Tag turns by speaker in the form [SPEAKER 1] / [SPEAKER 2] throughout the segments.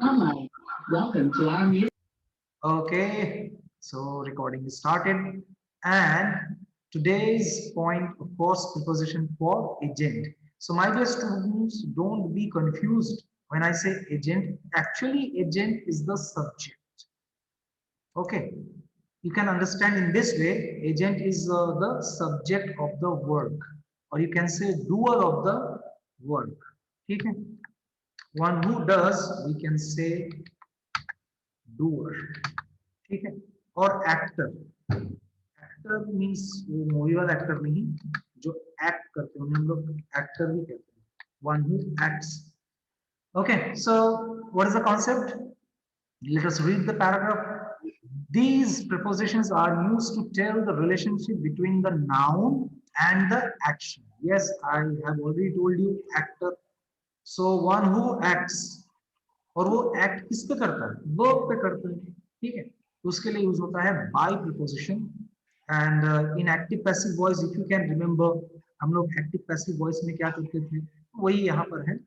[SPEAKER 1] Hi, welcome to our music.
[SPEAKER 2] Okay, so recording is started, and today's point, of course, preposition for agent. So my dear students, don't be confused when I say agent. Actually, agent is the subject. Okay, you can understand in this way, agent is the subject of the work, or you can say doer of the work. Okay, one who does, we can say doer. ठीक है और actor actor means वो movie वाला actor नहीं जो act करते हैं उन्हें हम लोग एक्टर भी कहते हैं one who acts okay so what is the concept let us read the paragraph these prepositions are used to tell the relationship between the noun and the action yes I have already told you actor so one who acts और वो act किस पे करता है verb पे करता है ठीक है तो उसके लिए यूज होता है by preposition and in active passive voice if you can remember हम लोग एक्टिव पैसिव वॉइस में क्या करते थे वही यहाँ पर है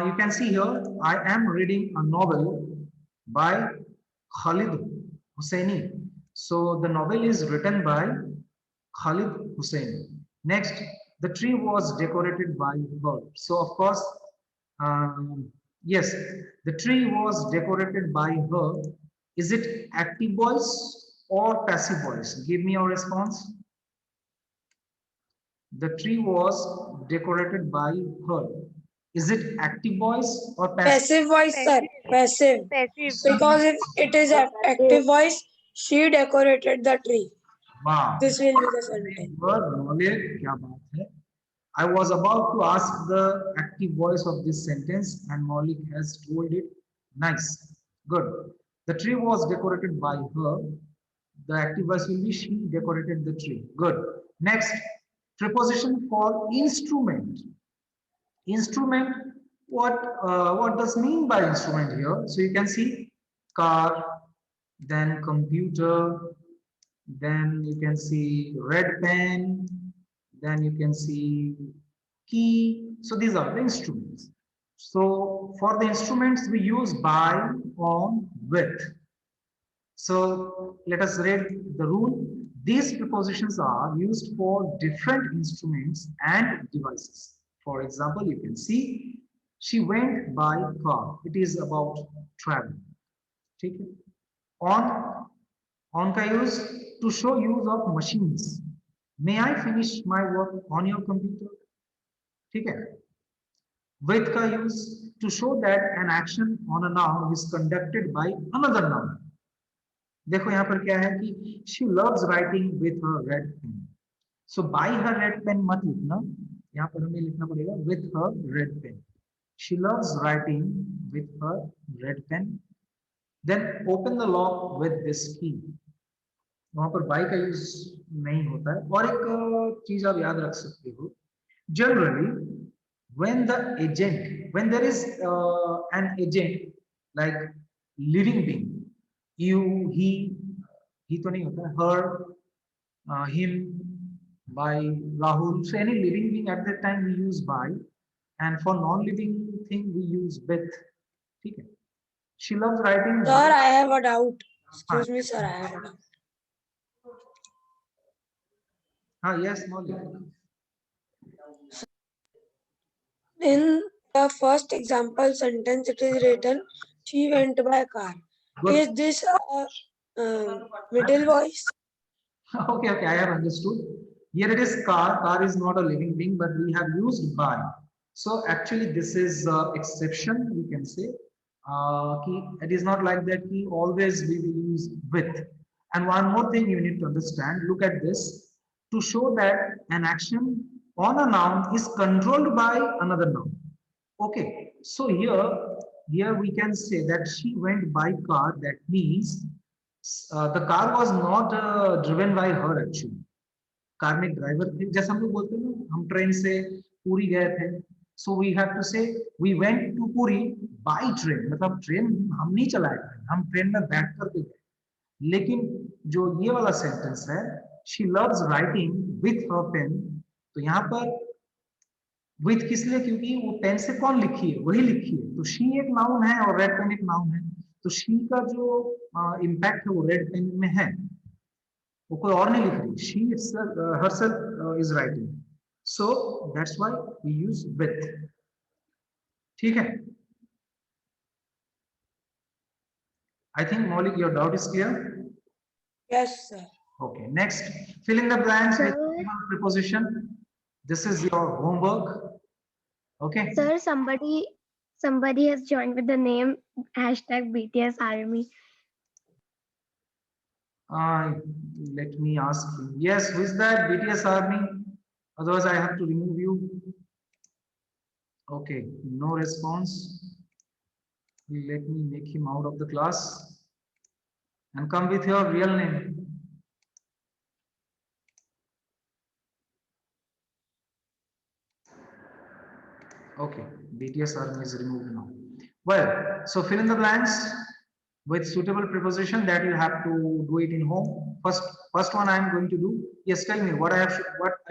[SPEAKER 2] you can see here I am reading a novel by Khalid Hosseini so the novel is written by Khalid Hussein next the tree was decorated by her so of course Um, yes, the tree was decorated by her. Is it active voice or passive voice? Give me your response. The tree was decorated by her. Is it active voice or passive?
[SPEAKER 3] Passive voice, sir.
[SPEAKER 4] Passive,
[SPEAKER 3] Passive.
[SPEAKER 4] passive.
[SPEAKER 3] Because if it is active voice, she decorated the tree.
[SPEAKER 2] Wow.
[SPEAKER 3] This will be the sentence.
[SPEAKER 2] Word knowledge, क्या बात है? I was about to ask the active voice of this sentence, and Maulik has told it. Nice, good. The tree was decorated by her. The active voice will be she decorated the tree. Good. Next, preposition for instrument. Instrument. What does mean by instrument here? So you can see car, then computer, then you can see red pen, then you can see key. So these are the instruments. So for the instruments we use by, on, with. So let us read the rule. These prepositions are used for different instruments and devices. For example, you can see she went by car. It is about travel. ठीक है? On का use to show use of machines. May I finish my work on your computer? ठीक है? With का use to show that an action on a noun is conducted by another noun. देखो यहाँ पर क्या है कि she loves writing with her red pen. So by her red pen मत लिखना, यहाँ पर हमें लिखना पड़ेगा with her red pen. She loves writing with her red pen. Then open the lock with this key. वहां पर बाई का यूज नहीं होता है और एक चीज आप याद रख सकते हो generally when the agent when there is an agent like living being you he तो नहीं होता her him by Rahul so any living being at that time we use by and for non-living thing we use with ठीक है she loves writing
[SPEAKER 3] Sir, I have a doubt. Excuse me, sir, I have a doubt.
[SPEAKER 2] yes Maulik.
[SPEAKER 3] In the first example sentence, it is written, she went by car.
[SPEAKER 2] Good.
[SPEAKER 3] Is this middle voice?
[SPEAKER 2] Okay, I have understood. Here it is car. Car is not a living being, but we have used by. So actually, this is exception. We can say it is not like that. He always we will use with. And one more thing you need to understand. Look at this to show that an action on a noun is controlled by another noun. Okay, so here we can say that she went by car. That means the car was not driven by her actually. Car में driver थे जैसे हम लोग बोलते हैं ना हम train से पूरी गए थे सो वी हैव टू से वी वेंट टू पूरी बाय ट्रेन मतलब ट्रेन हम नहीं चलाए थे हम ट्रेन में बैठ करके गए लेकिन जो ये वाला सेंटेंस है she loves writing with her pen तो यहाँ पर विथ किस लिए? क्योंकि वो पेन से कौन लिखी है, वही लिखी है। तो शी एक नाउन है और रेड पेन एक नाउन है, तो शी का जो इम्पैक्ट है वो रेड पेन में है, वो कोई और नहीं लिख रही, she herself is writing, so that's why we use with. ठीक है, I think Maulik, your doubt is clear.
[SPEAKER 3] Yes, sir.
[SPEAKER 2] Okay, next, fill in the blanks with
[SPEAKER 4] Sir,
[SPEAKER 2] preposition. This is your homework. Okay,
[SPEAKER 4] sir, somebody has joined with the name hashtag BTS Army.
[SPEAKER 2] uh, let me ask you. Yes, who is that? BTS Army, otherwise I have to remove you. Okay, no response. Let me make him out of the class and come with your real name. Okay, BTS Army is removed now. Well, so fill in the blanks with suitable preposition that you have to do it in home. First one I am going to do. Yes, tell me what I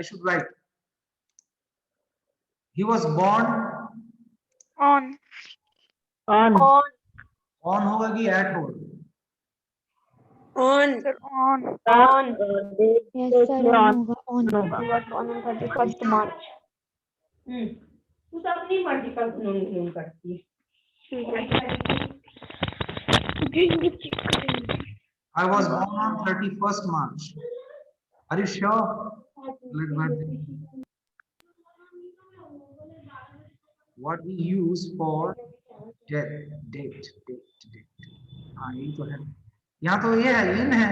[SPEAKER 2] should write. He was born
[SPEAKER 5] On.
[SPEAKER 6] On.
[SPEAKER 2] on होगा कि at होगा?
[SPEAKER 3] On.
[SPEAKER 5] Sir, on.
[SPEAKER 6] On.
[SPEAKER 4] Yes, sir, on.
[SPEAKER 6] होगा.
[SPEAKER 5] Was born on 31st March.
[SPEAKER 6] तू तो अपनी मर्जी का कानून करती है.
[SPEAKER 5] ठीक है.
[SPEAKER 2] I was born on 31st March. Are you sure? What we use for date. हाँ यही तो है. यहाँ तो ये है, इन है.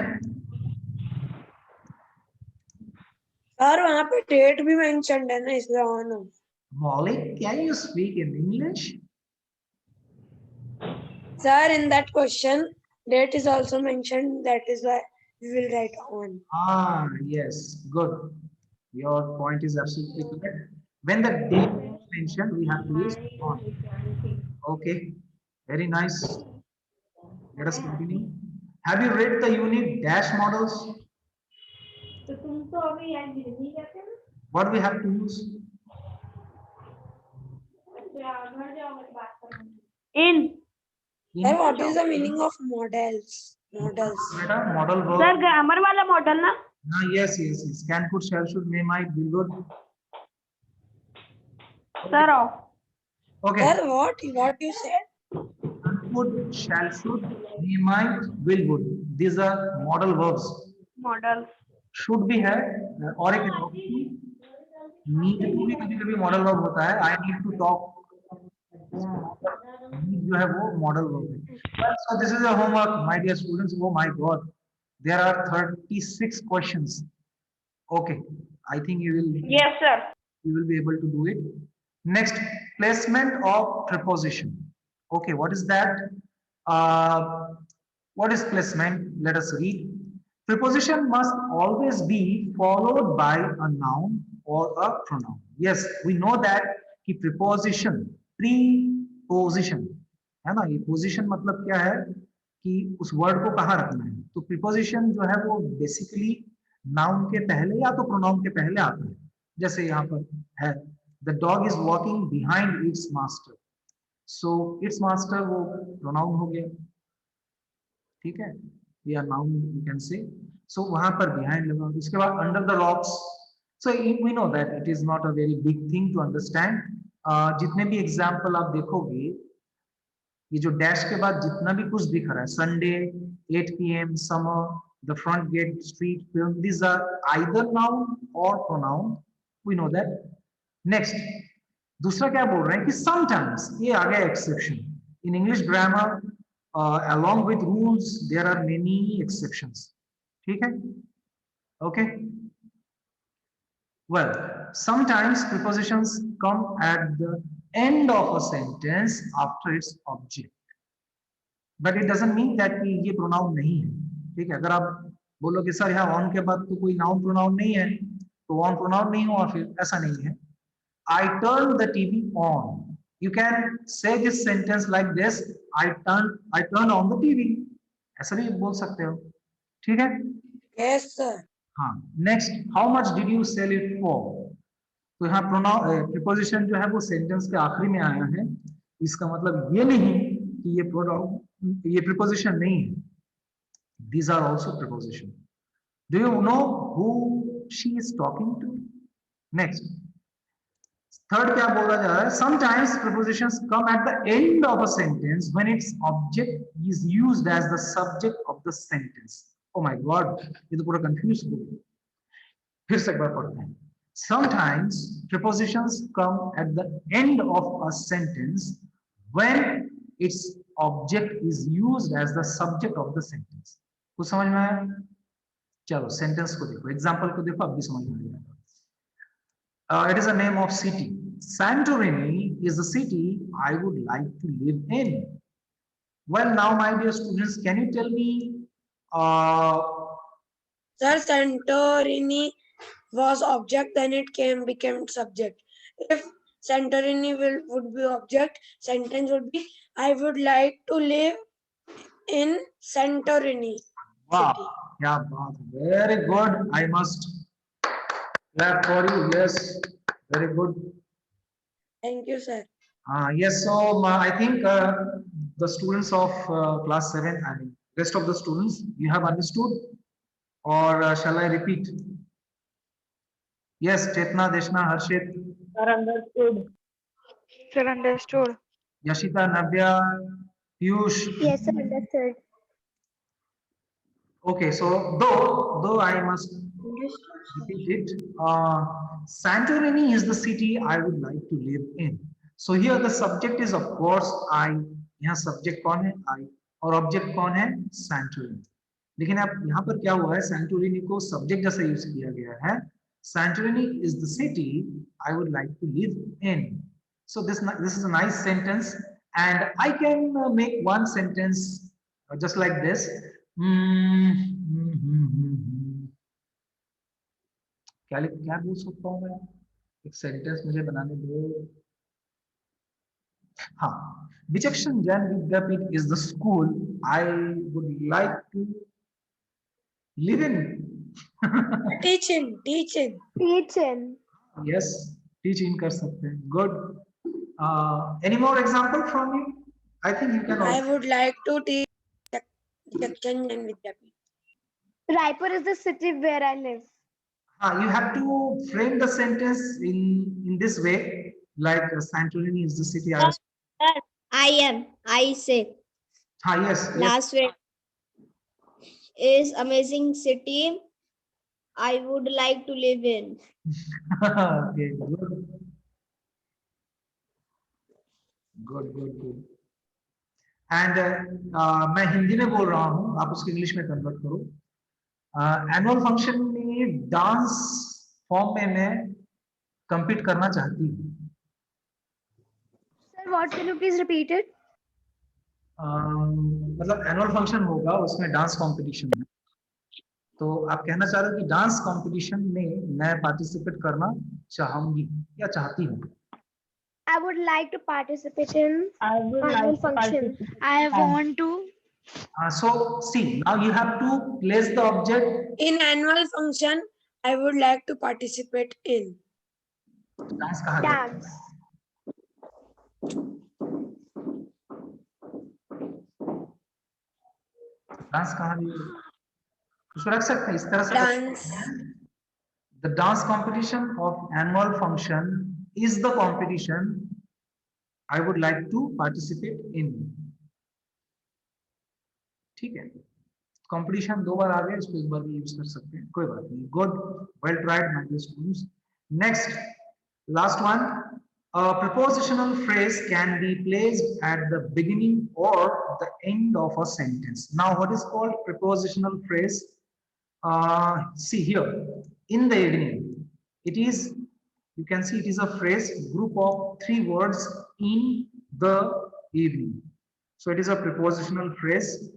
[SPEAKER 3] सर वहाँ पे डेट भी मेंशन्ड है ना, इसलिए ऑन हो.
[SPEAKER 2] Maulik, can you speak in English?
[SPEAKER 3] Sir, in that question, date is also mentioned. That is why we will write on.
[SPEAKER 2] Ah, yes, good. Your point is absolutely correct. When the date is mentioned, we have to use on. Okay, very nice. Let us continue. Have you read the unit dash models?
[SPEAKER 6] तो तुम तो अभी यार नहीं जाते ना.
[SPEAKER 2] What we have to use?
[SPEAKER 6] घर जाओ मैं बात करूँगी.
[SPEAKER 5] In.
[SPEAKER 3] Sir, what is the meaning of models? Models.
[SPEAKER 2] Beta, model verb.
[SPEAKER 5] Sir, grammar वाला model ना?
[SPEAKER 2] Ah, yes. Can, could, shall, should, may, might, will, would.
[SPEAKER 5] Sir, off.
[SPEAKER 2] Okay.
[SPEAKER 3] Sir, what you said?
[SPEAKER 2] Could, shall, should, may, might, will, would. These are model verbs.
[SPEAKER 5] Model.
[SPEAKER 2] Should भी है और एक need to भी कभी-कभी model verb होता है. I need to talk. जो है वो model verb है. So this is your homework, my dear students. Oh my God, there are 36 questions. Okay, I think you
[SPEAKER 5] Yes, sir.
[SPEAKER 2] will be able to do it. Next, placement of preposition. Okay, what is that? What is placement? Let us read. Preposition must always be followed by a noun or a pronoun. Yes, we know that कि preposition, preposition है ना, ये position मतलब क्या है कि उस word को कहाँ रखना है. तो preposition जो है वो basically noun के पहले या तो pronoun के पहले आता है. जैसे यहाँ पर है the dog is walking behind its master. So its master वो pronoun हो गया. ठीक है, या noun you can say. So वहां पर behind लगा. उसके बाद under the rocks. So we know that it is not a very big thing to understand. जितने भी example आप देखोगे, ये जो dash के बाद जितना भी कुछ दिख रहा है, Sunday, 8 p.m, summer, the front gate, street, film, these are either noun or pronoun. We know that. Next, दूसरा क्या बोल रहे हैं कि sometimes, ये आ गया exception. In English grammar, along with rules, there are many exceptions. ठीक है? Okay. Well, sometimes prepositions come at the end of a sentence after its object, but it doesn't mean that कि ये pronoun नहीं है. ठीक है? अगर आप बोलो कि सर यहाँ on के बाद तो कोई noun pronoun नहीं है, तो on pronoun नहीं हुआ, फिर ऐसा नहीं है. I turned the TV on. You can say this sentence like this. I turned on the TV. ऐसा भी बोल सकते हो. ठीक है?
[SPEAKER 3] Yes, sir.
[SPEAKER 2] हाँ. Next, how much did you sell it for? तो यहाँ प्रोनाउन प्रीपोजिशन जो है वो सेंटेंस के आखिरी में आया है, इसका मतलब ये नहीं कि ये प्रोनाउन ये प्रीपोजिशन नहीं है. These are also preposition. Do you know who she is talking to? Next. Third क्या बोला जा रहा है? Sometimes prepositions come at the end of a sentence when its object is used as the subject of the sentence. Oh my God, ये तो पूरा confused हो गया. फिर से एक बार पढ़ते हैं. Sometimes prepositions come at the end of a sentence when its object is used as the subject of the sentence. कुछ समझ में आया? चलो सेंटेंस को देखो, एग्जांपल को देखो, अब भी समझ में आएगा. It is a name of city. Santorini is the city I would like to live in. Well, now, my dear students, can you tell me?
[SPEAKER 3] Sir, Santorini was object, then it became subject. If Santorini would be object, sentence would be I would like to live in Santorini.
[SPEAKER 2] Wow,
[SPEAKER 3] City.
[SPEAKER 2] yeah, very good. I must clap for you. Yes, very good.
[SPEAKER 3] Thank you, sir.
[SPEAKER 2] Yes, so I think the students of class 7, I mean, rest of the students, you have understood, or shall I repeat? Yes, Chetna, Deshna, Harshit,
[SPEAKER 6] Sir, understood.
[SPEAKER 5] Sir, understood.
[SPEAKER 2] Yashita, Navya, Piyush.
[SPEAKER 4] Yes, sir, understood.
[SPEAKER 2] Okay, so though I must repeat it, Santorini is the city I would like to live in. So here the subject is of course I. यहाँ subject कौन है? I. और object कौन है? Santorini. लेकिन अब यहाँ पर क्या हुआ है? Santorini को subject जैसा यूज किया गया है. Santorini is the city I would like to live in. So this is a nice sentence, and I can make one sentence just like this. क्या बोल सकता हूँ मैं? एक सेंटेंस मुझे बनाने दो. हाँ, विचक्षण जैन विद्यापीठ is the school I would like to live in.
[SPEAKER 3] Teaching.
[SPEAKER 4] Teaching.
[SPEAKER 2] Yes, teaching कर सकते हैं. Good. Any more example from you? I think you can
[SPEAKER 3] I
[SPEAKER 2] also.
[SPEAKER 3] would like to teach Vichakchan Jain Vidyapith.
[SPEAKER 4] Raipur is the city where I live.
[SPEAKER 2] You have to frame the sentence in this way, like Santorini is the city.
[SPEAKER 7] I say
[SPEAKER 2] Yes.
[SPEAKER 7] last week is amazing city I would like to live in.
[SPEAKER 2] Okay, good. Good. And मैं हिंदी में बोल रहा हूँ, आप उसको English में convert करो. Annual function में डांस फॉर्म में मैं compete करना चाहती हूँ.
[SPEAKER 4] Sir, what can you please repeat it?
[SPEAKER 2] मतलब एनुअल फंक्शन होगा, उसमें डांस कंपटीशन है, तो आप कहना चाह रहे हो कि डांस कंपटीशन में मैं पार्टिसिपेट करना चाहूंगी या चाहती हूँ.
[SPEAKER 4] I would like to participate in
[SPEAKER 6] I would
[SPEAKER 4] annual
[SPEAKER 6] like to
[SPEAKER 4] function.
[SPEAKER 6] participate.
[SPEAKER 5] I want to.
[SPEAKER 2] So see, now you have to place the object.
[SPEAKER 3] In annual function, I would like to participate in.
[SPEAKER 2] Dance कहा जाता है.
[SPEAKER 4] Dance.
[SPEAKER 2] Dance कहा उसको रख सकते हैं इस तरह से.
[SPEAKER 3] Dance.
[SPEAKER 2] The dance competition of annual function is the competition I would like to participate in. ठीक है, कंपटीशन दो बार आ गया, इसको एक बार भी यूज कर सकते हैं, कोई बात नहीं. Good, well tried my dear students. Next, last one. A prepositional phrase can be placed at the beginning or the end of a sentence. Now, what is called prepositional phrase? See here, in the evening, it is, you can see it is a phrase, group of 3 words, in the evening. So it is a prepositional phrase.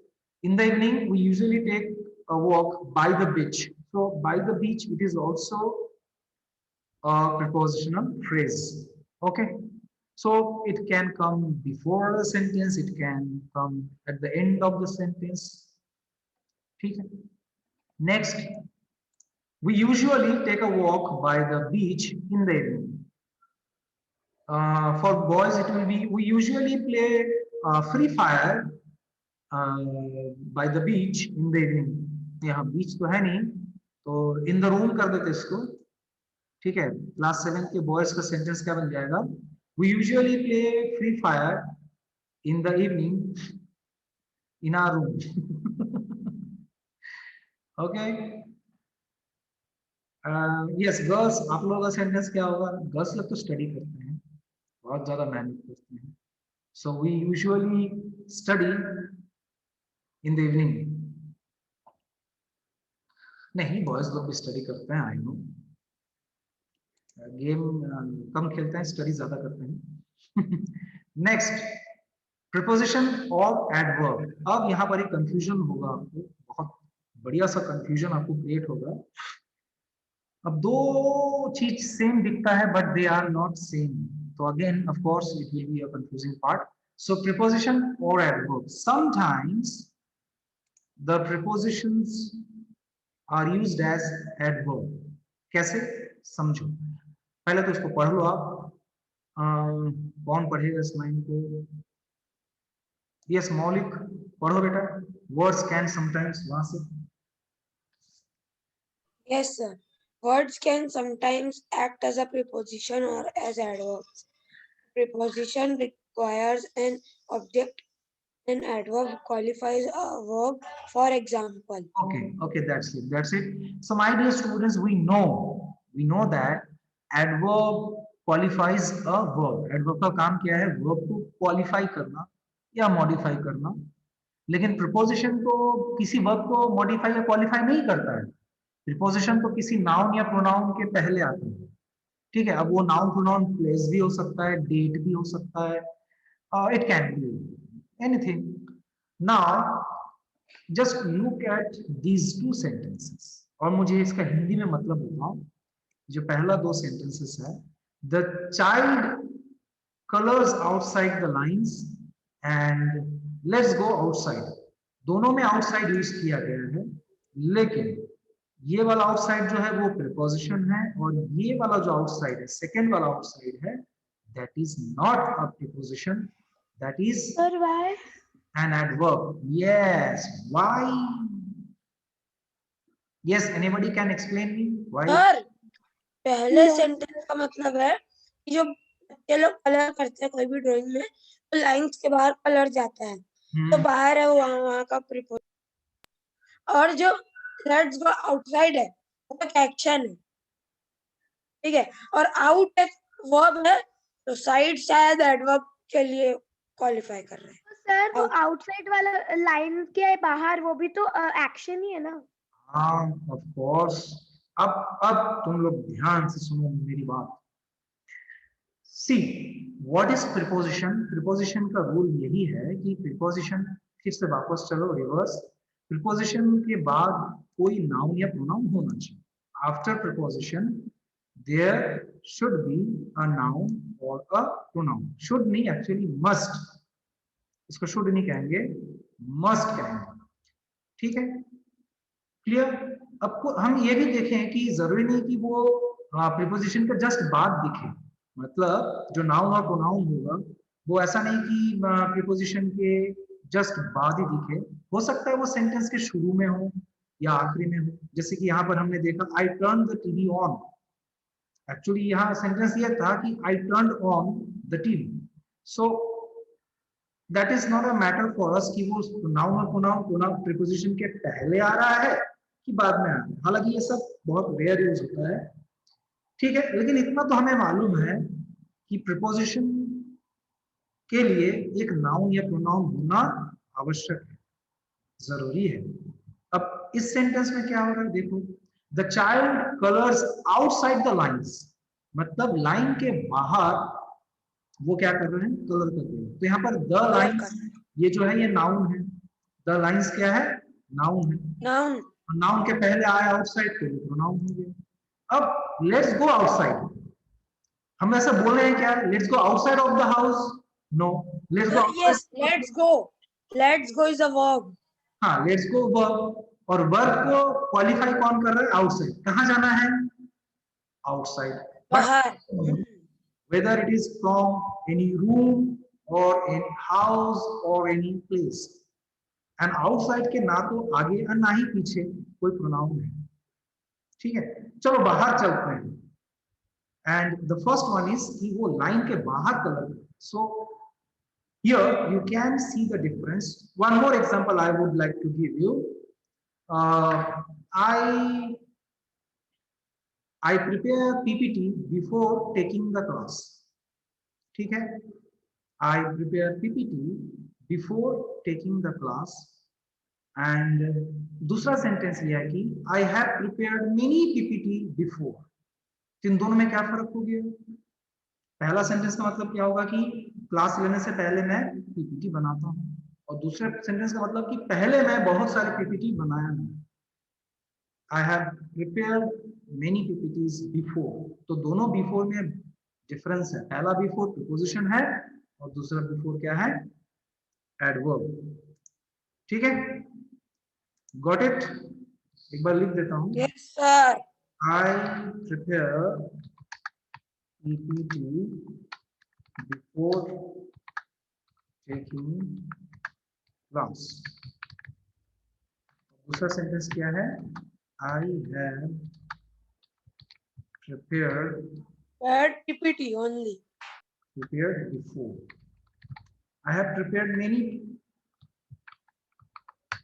[SPEAKER 2] In the evening, we usually take a walk by the beach. So by the beach, it is also a prepositional phrase. Okay, so it can come before a sentence, it can come at the end of the sentence. ठीक है. Next, We usually take a walk by the beach in the evening. For boys, it will be we usually play free fire by the beach in the evening. यहाँ बीच तो है नहीं, तो in the room कर देते इसको, ठीक है। क्लास 7 के बॉयज का सेंटेंस क्या बन जाएगा? We usually play free fire in the evening in our room. Okay. Yes, girls, आप लोगों का सेंटेंस क्या होगा? गर्ल्स लोग तो स्टडी करते हैं, बहुत ज्यादा मेहनत करते हैं. So we usually study in the evening. नहीं, बॉयज लोग भी स्टडी करते हैं, आई नो. गेम कम खेलते हैं, स्टडी ज्यादा करते हैं. नेक्स्ट, प्रीपोजिशन और एडवर्ब. अब यहाँ पर एक कंफ्यूजन होगा आपको, बहुत बढ़िया सा कंफ्यूजन आपको क्रिएट होगा. अब दो चीज सेम दिखता है but they are not same, तो again of course it will be a confusing part. So preposition और adverb, sometimes the prepositions are used as adverb. कैसे? समझो, पहले तो इसको पढ़ लो आप. कौन पढ़ेगा इस लाइन को? यस, मौलिक पढ़ो बेटा. वर्ड्स कैन समटाइम्स, वहां से.
[SPEAKER 3] Yes, sir. Words can sometimes act as a preposition or as adverbs. Preposition requires an object. An adverb qualifies a verb. For example.
[SPEAKER 2] Okay, that's it. So my dear students, we know that adverb qualifies a verb. Adverb का काम क्या है? verb को qualify करना या modify करना. लेकिन preposition तो किसी verb को modify या qualify नहीं करता है. प्रीपोजिशन तो किसी नाउन या प्रोनाउन के पहले आता है, ठीक है. अब वो नाउन प्रोनाउन प्लेस भी हो सकता है, डेट भी हो सकता है, it can be anything. Now just look at these two sentences, और मुझे इसका हिंदी में मतलब बताओ. जो पहला दो सेंटेंसेस है, the child colours outside the lines and let's go outside. दोनों में आउटसाइड यूज किया गया है, लेकिन ये वाला आउटसाइड जो है वो प्रीपोजिशन है, और ये वाला जो आउटसाइड है, सेकेंड वाला आउटसाइड है, that is not a preposition, that is
[SPEAKER 5] Sir, why?
[SPEAKER 2] an adverb. Yes, why? Yes, anybody can explain me why?
[SPEAKER 3] Sir, पहले सेंटेंस का मतलब है कि जो बच्चे लोग कलर करते हैं कोई भी ड्राइंग में, तो लाइंस के बाहर कलर जाता है, तो बाहर है वो वहां का प्रीपोजिशन. और जो लेट्स गो आउटसाइड है वो एक एक्शन है, ठीक है. और आउट एक वर्ब है, तो साइड शायद एडवर्ब के लिए क्वालिफाई कर रहे हैं.
[SPEAKER 4] सर वो आउटसाइड वाला लाइन के बाहर वो भी तो एक्शन ही है ना.
[SPEAKER 2] हाँ, ऑफ कोर्स. अब तुम लोग ध्यान से सुनो मेरी बात. सी, व्हाट इज प्रीपोजिशन? प्रीपोजिशन का रूल यही है कि प्रीपोजिशन, फिर से वापस चलो रिवर्स. प्रीपोजिशन के बाद कोई नाउन या प्रोनाउन होना चाहिए. After preposition there should be a noun और अ प्रोनाउन. शुड नहीं, एक्चुअली मस्ट. इसको शुड नहीं कहेंगे, मस्ट कहेंगे, ठीक है. क्लियर? अब हम ये भी देखें कि जरूरी नहीं कि वो प्रीपोजिशन के जस्ट बाद दिखे. मतलब जो नाउन और प्रोनाउन होगा वो ऐसा नहीं कि प्रीपोजिशन के जस्ट बाद ही दिखे. हो सकता है वो सेंटेंस के शुरू में हो या आखिरी में हो. जैसे कि यहाँ पर हमने देखा, I turn the TV on. Actually यहाँ सेंटेंस ये था कि I turn on the TV. So that is not a matter for us कि वो नाउन और प्रोनाउन प्रीपोजिशन के पहले आ रहा है कि बाद में आ रहा है. हालांकि ये सब बहुत रेयर यूज होता है, ठीक है. लेकिन इतना तो हमें मालूम है कि प्रीपोजिशन के लिए एक नाउन या प्रोनाउन होना आवश्यक है, जरूरी है. अब इस सेंटेंस में क्या हो रहा है देखो, the child colours outside the lines. मतलब लाइन के बाहर वो क्या कर रहे हैं? कलर कर रहे हैं. तो यहाँ पर द लाइंस, ये जो है ये नाउन है. द लाइंस क्या है? नाउन है.
[SPEAKER 3] नाउन.
[SPEAKER 2] नाउन के पहले आया आउटसाइड, तो वो प्रोनाउन हो गया. अब लेट्स गो आउटसाइड, हम ऐसा बोल रहे हैं क्या? Let's go outside of the house? No, let's go.
[SPEAKER 3] Yes, let's go. Let's go is a verb.
[SPEAKER 2] हाँ, लेट्स गो वर्ब. और वर्ब को क्वालिफाई कौन कर रहा है? आउटसाइड। कहाँ जाना है? आउटसाइड।
[SPEAKER 3] बाहर।
[SPEAKER 2] Whether it is from any room or any house or any place. And outside के ना तो आगे और ना ही पीछे कोई प्रोनाउन है। ठीक है, चलो बाहर चलते हैं। And the first one is कि वो लाइन के बाहर colour. So here you can see the difference. One more example I would like to give you. I prepare PPT before taking the class. ठीक है, I prepare PPT before taking the class. And दूसरा sentence लिया है कि I have prepared many PPT before. इन दोनों में क्या फर्क हो गया? पहला सेंटेंस का मतलब क्या होगा कि क्लास लेने से पहले मैं PPT बनाता हूँ, और दूसरे सेंटेंस का मतलब कि पहले मैं बहुत सारे PPT बनाया हूँ। I have prepared many PPTs before. तो दोनों बिफोर में डिफरेंस है। पहला बिफोर प्रीपोजिशन है और दूसरा बिफोर क्या है? एडवर्ब। ठीक है, गॉट इट? एक बार लिख देता हूँ।
[SPEAKER 3] Yes sir.
[SPEAKER 2] I prepare PPT before taking class. दूसरा सेंटेंस क्या है? I have prepared
[SPEAKER 3] PPT only.
[SPEAKER 2] prepared before. I have prepared many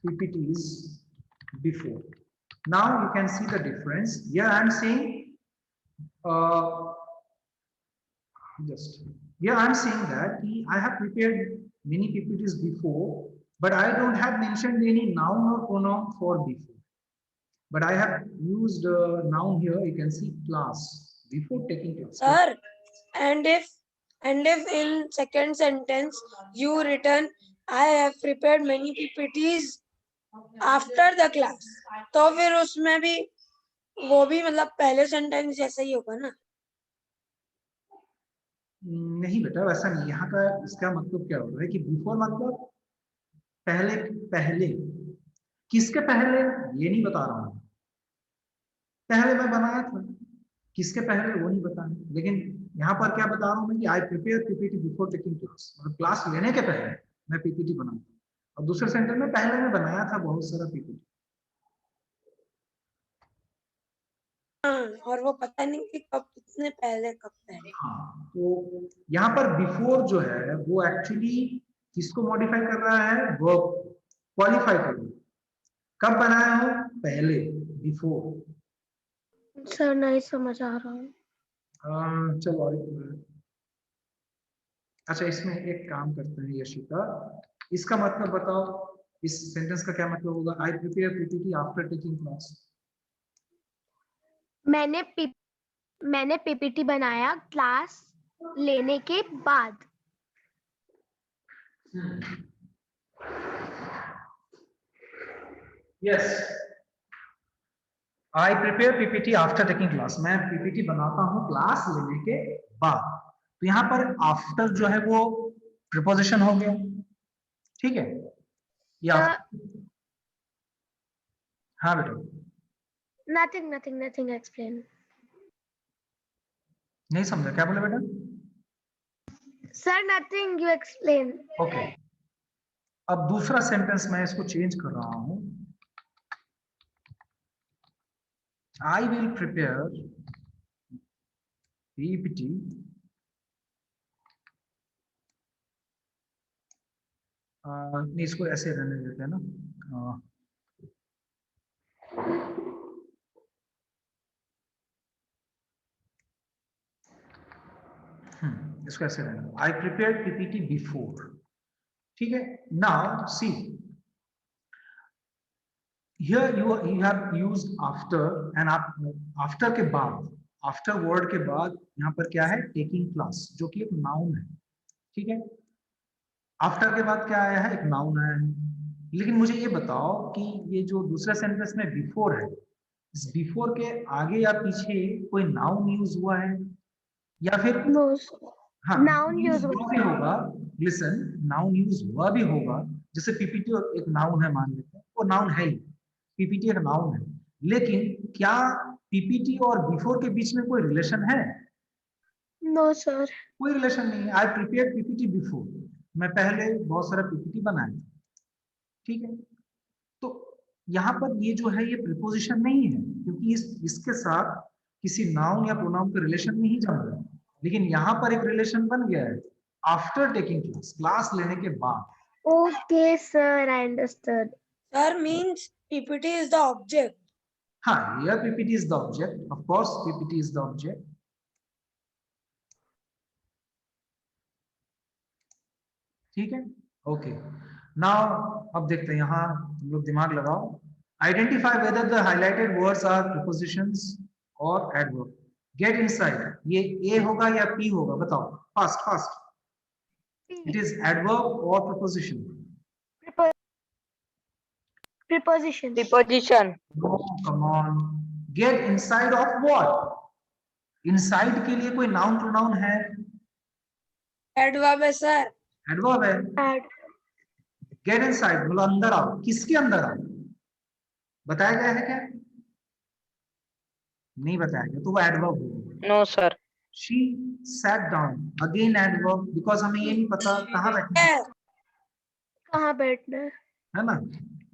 [SPEAKER 2] PPTs before. Now you can see the difference. Here I am saying here I am saying that I have prepared many PPTs before, but I don't have mentioned any noun or pronoun for before. But I have used noun here. You can see class before taking class.
[SPEAKER 3] Sir, and if in second sentence you written I have prepared many PPTs after the class, तो फिर उसमें भी वो भी मतलब पहले sentence जैसा ही होगा ना?
[SPEAKER 2] नहीं बेटा, वैसा नहीं। यहाँ का इसका मतलब क्या हो रहा है कि बिफोर मतलब पहले। पहले किसके पहले ये नहीं बता रहा हूँ। पहले मैं बनाया था, किसके पहले वो नहीं बता रहा, लेकिन यहाँ पर क्या बता रहा हूँ मैं कि I prepare PPT before taking class, मतलब क्लास लेने के पहले मैं पीपीटी बनाता। और दूसरे सेंटर में पहले मैं बनाया था बहुत सारा पीपीटी।
[SPEAKER 3] और वो पता नहीं कि कब कितने पहले कब पहले।
[SPEAKER 2] हाँ, तो यहाँ पर बिफोर जो है वो एक्चुअली किसको मॉडिफाई कर रहा है? वर्ब क्वालिफाई कर रहा है। कब बनाया हो? पहले, बिफोर।
[SPEAKER 4] सर नहीं समझ आ रहा हूँ।
[SPEAKER 2] चलो अच्छा, इसमें एक काम करते हैं यशिका, इसका मतलब बताओ। इस सेंटेंस का क्या मतलब होगा? I prepare PPT after taking class.
[SPEAKER 4] मैंने पीपीटी बनाया क्लास लेने के बाद।
[SPEAKER 2] Yes, I prepare PPT after taking class. मैं पीपीटी बनाता हूं क्लास लेने के बाद। तो यहाँ पर आफ्टर जो है वो प्रीपोजिशन हो गया। ठीक है, या हाँ बेटा।
[SPEAKER 4] Nothing explain.
[SPEAKER 2] नहीं समझा, क्या बोले बेटा?
[SPEAKER 4] Sir nothing, you explain.
[SPEAKER 2] Okay, अब दूसरा सेंटेंस मैं इसको चेंज कर रहा हूं। आई विल प्रिपेयर पीपीटी नहीं, इसको ऐसे रहने देते हैं ना। इसको ऐसे रहना। I prepare PPT before. ठीक है, now see here you have used after, and after के बाद, आफ्टर वर्ड के बाद यहाँ पर क्या है? टेकिंग क्लास, जो कि एक नाउन है। ठीक है, आफ्टर के बाद क्या आया है? एक नाउन आया है। लेकिन मुझे ये बताओ कि ये जो दूसरा सेंटेंस में बिफोर है, इस बिफोर के आगे या पीछे कोई नाउन यूज हुआ है या फिर हाँ
[SPEAKER 4] नाउन यूज
[SPEAKER 2] हुआ भी होगा। लिसन, नाउन यूज हुआ भी होगा। जैसे पीपीटी एक नाउन है मान लेते हैं, वो नाउन है ही। पीपीटी एक नाउन है, लेकिन क्या पीपीटी और बिफोर के बीच में कोई रिलेशन है?
[SPEAKER 4] No, sir.
[SPEAKER 2] कोई रिलेशन नहीं है। आई प्रिपेयर पीपीटी बिफोर, मैं पहले बहुत सारा पीपीटी बनाया, ठीक है। तो यहाँ पर ये जो है ये प्रीपोजिशन नहीं है, क्योंकि इसके साथ किसी नाउन या प्रोनाउन का रिलेशन नहीं जम रहा है, लेकिन यहाँ पर एक रिलेशन बन गया है आफ्टर टेकिंग क्लास, क्लास लेने के बाद।
[SPEAKER 4] Okay, sir, I understood.
[SPEAKER 3] Sir means PPT is the object.
[SPEAKER 2] हाँ, here PPT is the object. Of course, PPT is the object. ठीक है, ओके। नाउ अब देखते हैं, यहाँ तुम लोग दिमाग लगाओ। Identify whether the highlighted words are prepositions और एडवर्ब। गेट इनसाइड, ये ए होगा या पी होगा, बताओ fast fast. It is adverb और preposition.
[SPEAKER 4] Preposition.
[SPEAKER 5] Preposition.
[SPEAKER 2] No, come on. Get inside of what? Inside के लिए कोई नाउन प्रोनाउन है?
[SPEAKER 3] Adverb है sir.
[SPEAKER 2] एडवर्ब है।
[SPEAKER 4] Add.
[SPEAKER 2] गेट इनसाइड बोलो अंदर आओ, किसके अंदर आओ? बताया गया है क्या? नहीं बताया गया, तो वो एडवर्ब होगा।
[SPEAKER 5] No, sir.
[SPEAKER 2] She sat down, again adverb, because हमें ये नहीं पता कहाँ बैठना है,
[SPEAKER 3] Yes.
[SPEAKER 4] कहाँ बैठना
[SPEAKER 2] है ना?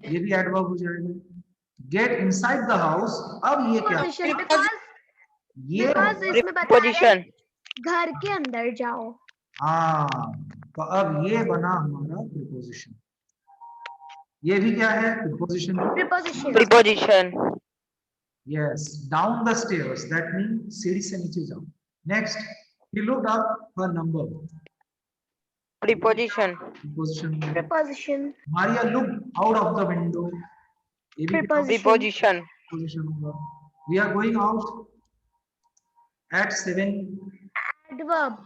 [SPEAKER 2] ये भी एडवर्ब हो जाएगा। गेट इनसाइड द हाउस, अब ये क्या?
[SPEAKER 4] Preposition, because
[SPEAKER 2] ये
[SPEAKER 4] इसमें बताया है
[SPEAKER 5] Preposition.
[SPEAKER 4] घर के अंदर जाओ।
[SPEAKER 2] हाँ, तो अब ये बना हमारा प्रीपोजिशन। ये भी क्या है? Preposition.
[SPEAKER 4] Preposition.
[SPEAKER 5] Preposition.
[SPEAKER 2] Yes, down the stairs, that means सीढ़ी से नीचे जाओ। Next, he looked up her number.
[SPEAKER 5] Preposition.
[SPEAKER 2] Preposition।
[SPEAKER 4] Preposition.
[SPEAKER 2] Maria looked out of the window. ये भी
[SPEAKER 5] Preposition.
[SPEAKER 2] preposition होगा। We are going out at 7.
[SPEAKER 4] Adverb.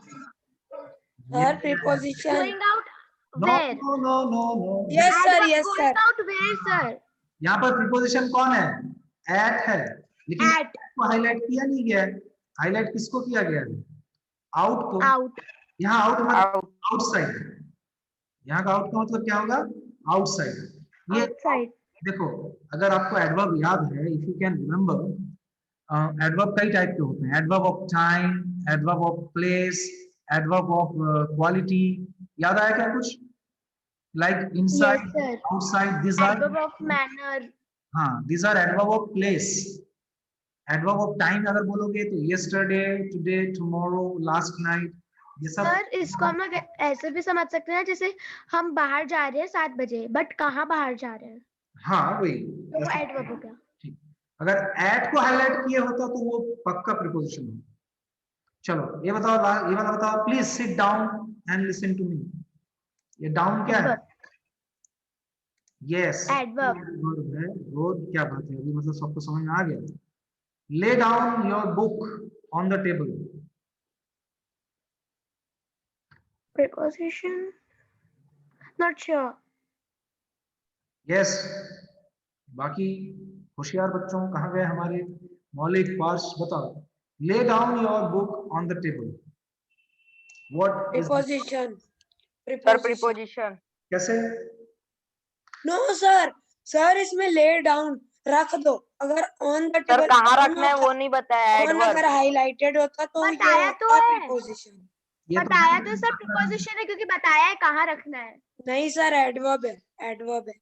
[SPEAKER 3] Sir, preposition.
[SPEAKER 4] Going out
[SPEAKER 2] No,
[SPEAKER 4] where?
[SPEAKER 2] no, no, no, no.
[SPEAKER 3] Yes sir,
[SPEAKER 4] Adverb
[SPEAKER 3] yes sir.
[SPEAKER 4] going out where, sir?
[SPEAKER 2] यहाँ पर preposition कौन है? At है, लेकिन
[SPEAKER 4] At.
[SPEAKER 2] को हाईलाइट किया नहीं गया है। हाईलाइट किसको किया गया है? आउट को।
[SPEAKER 4] Out.
[SPEAKER 2] यहाँ आउट मतलब
[SPEAKER 5] Out.
[SPEAKER 2] आउटसाइड। यहाँ का आउट का मतलब क्या होगा? आउटसाइड। ये
[SPEAKER 4] Outside.
[SPEAKER 2] देखो, अगर आपको एडवर्ब याद है, if you can remember, adverb कई टाइप के होते हैं। Adverb of time, adverb of place, adverb of quality. याद आया क्या कुछ? Like inside,
[SPEAKER 4] Yes, sir.
[SPEAKER 2] Outside, this are,
[SPEAKER 4] Adverb of manner.
[SPEAKER 2] हाँ, this are adverb of place. Adverb of time अगर बोलोगे तो yesterday, today, tomorrow, last night, ये सब।
[SPEAKER 4] सर इसको हम लोग ऐसे भी समझ सकते हैं, जैसे हम बाहर जा रहे हैं 7 बजे, बट कहाँ बाहर जा रहे हैं,
[SPEAKER 2] हाँ वही,
[SPEAKER 4] तो वो एडवर्ब हो गया।
[SPEAKER 2] ठीक। अगर एट को हाईलाइट किए होता तो वो पक्का प्रीपोजिशन होता। चलो ये बताओ, ये वाला बताओ, please sit down and listen to me. ये डाउन क्या है? Yes,
[SPEAKER 4] Adverb.
[SPEAKER 2] वर्ब है। वर्ब क्या बात है, अभी मतलब सबको समझ में आ गया। Lay down your book on the table.
[SPEAKER 4] Preposition. Not sure.
[SPEAKER 2] Yes, बाकी होशियार बच्चों कहाँ गए हमारे मौलिक पार्ट्स? बताओ, lay down your book on the table. What is?
[SPEAKER 3] Preposition.
[SPEAKER 5] Sir, preposition.
[SPEAKER 2] कैसे?
[SPEAKER 3] No sir. Sir इसमें lay down रख दो। अगर on the
[SPEAKER 5] Sir,
[SPEAKER 3] table
[SPEAKER 5] कहाँ
[SPEAKER 3] on
[SPEAKER 5] रखना है
[SPEAKER 3] होता,
[SPEAKER 5] वो नहीं बताया।
[SPEAKER 3] on
[SPEAKER 5] Adverb.
[SPEAKER 3] अगर highlighted होता तो ये
[SPEAKER 4] बताया तो
[SPEAKER 3] होता
[SPEAKER 4] है।
[SPEAKER 3] preposition।
[SPEAKER 2] ये
[SPEAKER 4] बताया तो सर प्रीपोजिशन है, क्योंकि बताया है कहाँ रखना है।
[SPEAKER 3] नहीं सर, adverb है, adverb है।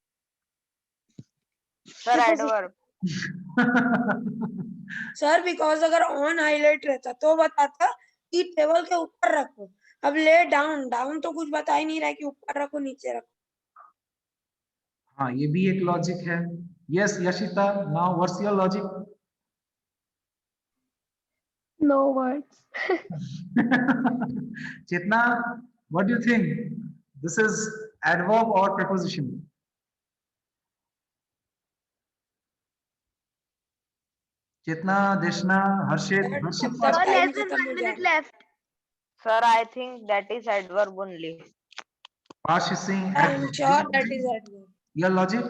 [SPEAKER 5] Sir, adverb.
[SPEAKER 3] सर बिकॉज अगर ऑन हाईलाइट रहता तो बताता कि टेबल के ऊपर रखो। अब ले डाउन, डाउन तो कुछ बता ही नहीं रहा है कि ऊपर रखो नीचे रखो।
[SPEAKER 2] हाँ, ये भी एक लॉजिक है। Yes Yashita, now what's your logic?
[SPEAKER 4] No words.
[SPEAKER 2] Chetna, what do you think? This is adverb और प्रीपोजिशन? चेतना, देशना, हर्षित, हर्षित
[SPEAKER 3] Sir,
[SPEAKER 4] Sir,
[SPEAKER 3] time
[SPEAKER 4] less than
[SPEAKER 3] खत्म
[SPEAKER 4] 1
[SPEAKER 3] हो
[SPEAKER 4] minute
[SPEAKER 3] जाएगा।
[SPEAKER 4] left.
[SPEAKER 5] Sir, I think that is adverb only.
[SPEAKER 2] Pash is saying
[SPEAKER 3] I am sure that is adverb.
[SPEAKER 2] your logic?